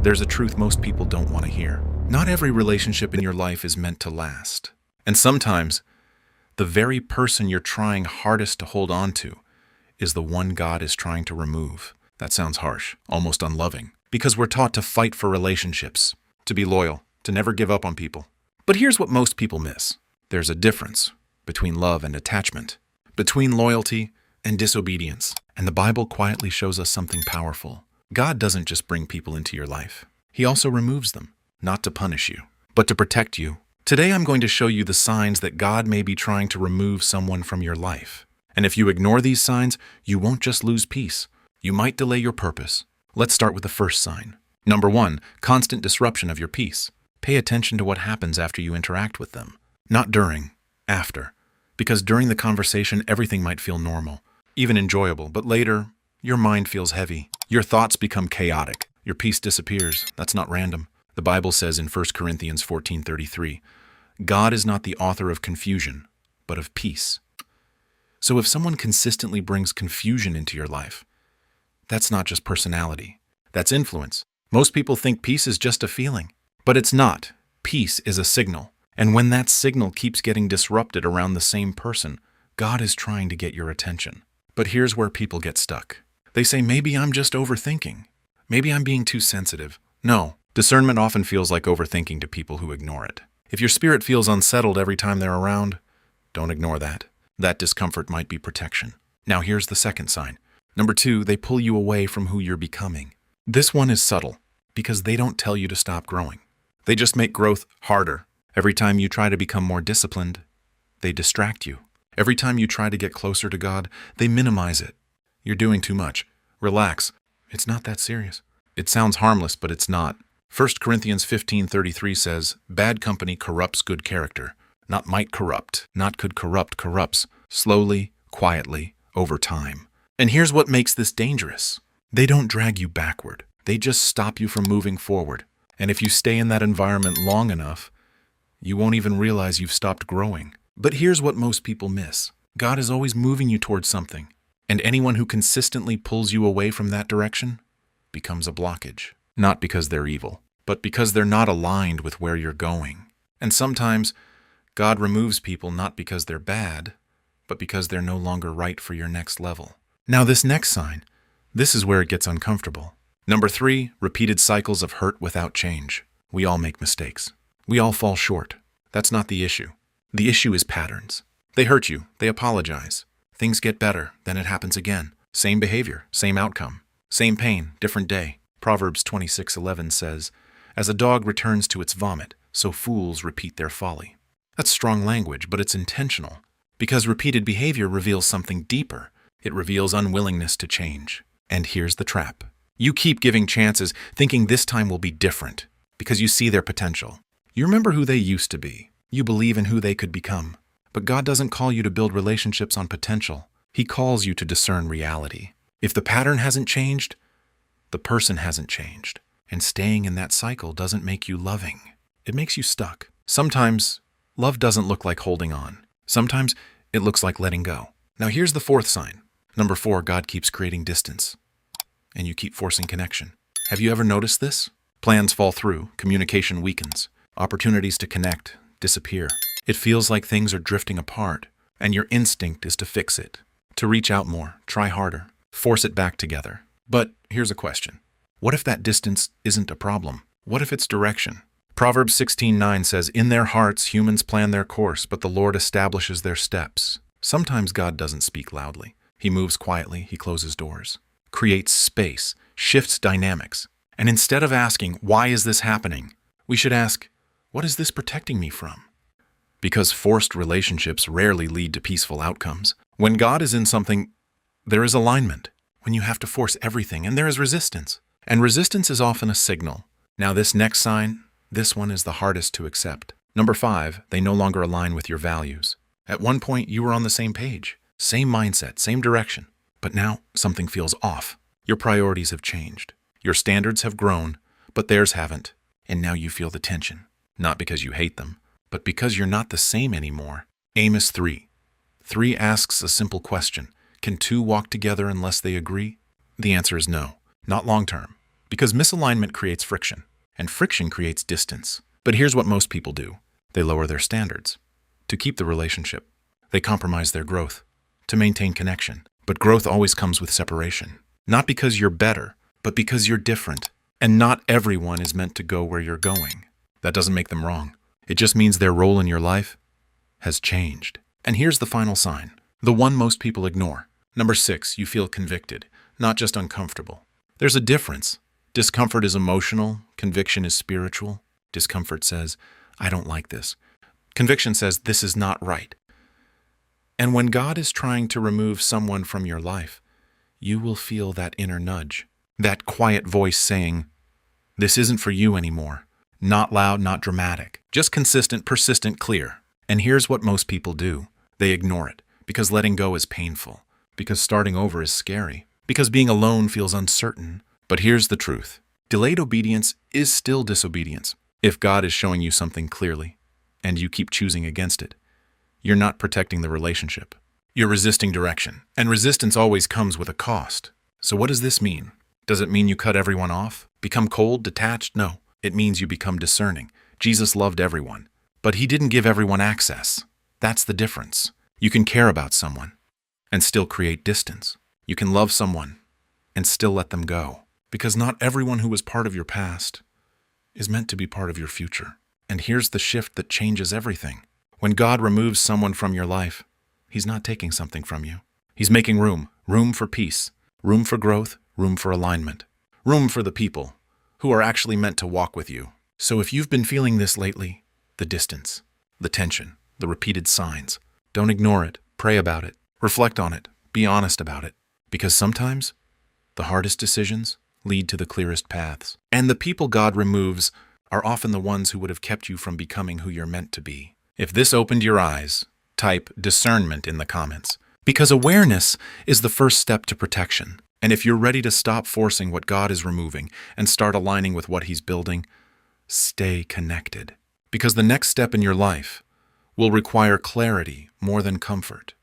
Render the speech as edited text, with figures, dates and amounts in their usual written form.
there's a truth most people don't want to hear. Not every relationship in your life is meant to last. And sometimes, the very person you're trying hardest to hold on to is the one God is trying to remove. That sounds harsh, almost unloving, because we're taught to fight for relationships, to be loyal, to never give up on people. But here's what most people miss. There's a difference between love and attachment, between loyalty and disobedience. And the Bible quietly shows us something powerful. God doesn't just bring people into your life. He also removes them, not to punish you, but to protect you. Today I'm going to show you the signs that God may be trying to remove someone from your life. And if you ignore these signs, you won't just lose peace. You might delay your purpose. Let's start with the first sign. Number 1, constant disruption of your peace. Pay attention to what happens after you interact with them. Not during, after. Because during the conversation, everything might feel normal, even enjoyable, but later, your mind feels heavy. Your thoughts become chaotic. Your peace disappears. That's not random. The Bible says in 1 Corinthians 14:33, God is not the author of confusion, but of peace. So if someone consistently brings confusion into your life, that's not just personality. That's influence. Most people think peace is just a feeling, but it's not. Peace is a signal. And when that signal keeps getting disrupted around the same person, God is trying to get your attention. But here's where people get stuck. They say, maybe I'm just overthinking. Maybe I'm being too sensitive. No, discernment often feels like overthinking to people who ignore it. If your spirit feels unsettled every time they're around, don't ignore that. That discomfort might be protection. Now here's the second sign. Number 2, they pull you away from who you're becoming. This one is subtle because they don't tell you to stop growing. They just make growth harder. Every time you try to become more disciplined, they distract you. Every time you try to get closer to God, they minimize it. You're doing too much. Relax. It's not that serious. It sounds harmless, but it's not. 1 Corinthians 15:33 says, bad company corrupts good character. Not might corrupt, not could corrupt, corrupts. Slowly, quietly, over time. And here's what makes this dangerous. They don't drag you backward. They just stop you from moving forward. And if you stay in that environment long enough, you won't even realize you've stopped growing. But here's what most people miss. God is always moving you towards something. And anyone who consistently pulls you away from that direction becomes a blockage. Not because they're evil, but because they're not aligned with where you're going. And sometimes God removes people not because they're bad, but because they're no longer right for your next level. Now this next sign, this is where it gets uncomfortable. Number 3, repeated cycles of hurt without change. We all make mistakes. We all fall short. That's not the issue. The issue is patterns. They hurt you. They apologize. Things get better. Then it happens again. Same behavior, same outcome. Same pain, different day. Proverbs 26:11 says, as a dog returns to its vomit, so fools repeat their folly. That's strong language, but it's intentional. Because repeated behavior reveals something deeper. It reveals unwillingness to change. And here's the trap. You keep giving chances, thinking this time will be different, because you see their potential. You remember who they used to be. You believe in who they could become. But God doesn't call you to build relationships on potential. He calls you to discern reality. If the pattern hasn't changed, the person hasn't changed. And staying in that cycle doesn't make you loving. It makes you stuck. Sometimes, love doesn't look like holding on. Sometimes, it looks like letting go. Now here's the fourth sign. Number 4, God keeps creating distance. And you keep forcing connection. Have you ever noticed this? Plans fall through, communication weakens, opportunities to connect disappear. It feels like things are drifting apart, and your instinct is to fix it, to reach out more, try harder, force it back together. But here's a question. What if that distance isn't a problem? What if it's direction? Proverbs 16:9 says, in their hearts humans plan their course, but the Lord establishes their steps. Sometimes God doesn't speak loudly. He moves quietly, he closes doors, creates space, shifts dynamics. And instead of asking, why is this happening? We should ask, what is this protecting me from? Because forced relationships rarely lead to peaceful outcomes. When God is in something, there is alignment. When you have to force everything, and there is resistance. And resistance is often a signal. Now this next sign, this one is the hardest to accept. Number 5, they no longer align with your values. At one point, you were on the same page, same mindset, same direction. But now, something feels off. Your priorities have changed. Your standards have grown, but theirs haven't. And now you feel the tension. Not because you hate them, but because you're not the same anymore. Amos 3:3 asks a simple question. Can two walk together unless they agree? The answer is no, not long term. Because misalignment creates friction, and friction creates distance. But here's what most people do. They lower their standards to keep the relationship. They compromise their growth to maintain connection. But growth always comes with separation. Not because you're better, but because you're different. And not everyone is meant to go where you're going. That doesn't make them wrong. It just means their role in your life has changed. And here's the final sign, the one most people ignore. Number 6, you feel convicted, not just uncomfortable. There's a difference. Discomfort is emotional, conviction is spiritual. Discomfort says, I don't like this. Conviction says, this is not right. And when God is trying to remove someone from your life, you will feel that inner nudge, that quiet voice saying, this isn't for you anymore. Not loud, not dramatic, just consistent, persistent, clear. And here's what most people do. They ignore it because letting go is painful, because starting over is scary, because being alone feels uncertain. But here's the truth. Delayed obedience is still disobedience. If God is showing you something clearly and you keep choosing against it, you're not protecting the relationship. You're resisting direction, and resistance always comes with a cost. So what does this mean? Does it mean you cut everyone off? Become cold, detached? No. It means you become discerning. Jesus loved everyone, but he didn't give everyone access. That's the difference. You can care about someone and still create distance. You can love someone and still let them go. Because not everyone who was part of your past is meant to be part of your future. And here's the shift that changes everything. When God removes someone from your life, he's not taking something from you. He's making room for peace, room for growth, room for alignment, room for the people who are actually meant to walk with you. So if you've been feeling this lately, the distance, the tension, the repeated signs, don't ignore it, pray about it, reflect on it, be honest about it. Because sometimes the hardest decisions lead to the clearest paths. And the people God removes are often the ones who would have kept you from becoming who you're meant to be. If this opened your eyes, type discernment in the comments. Because awareness is the first step to protection. And if you're ready to stop forcing what God is removing and start aligning with what he's building, stay connected. Because the next step in your life will require clarity more than comfort.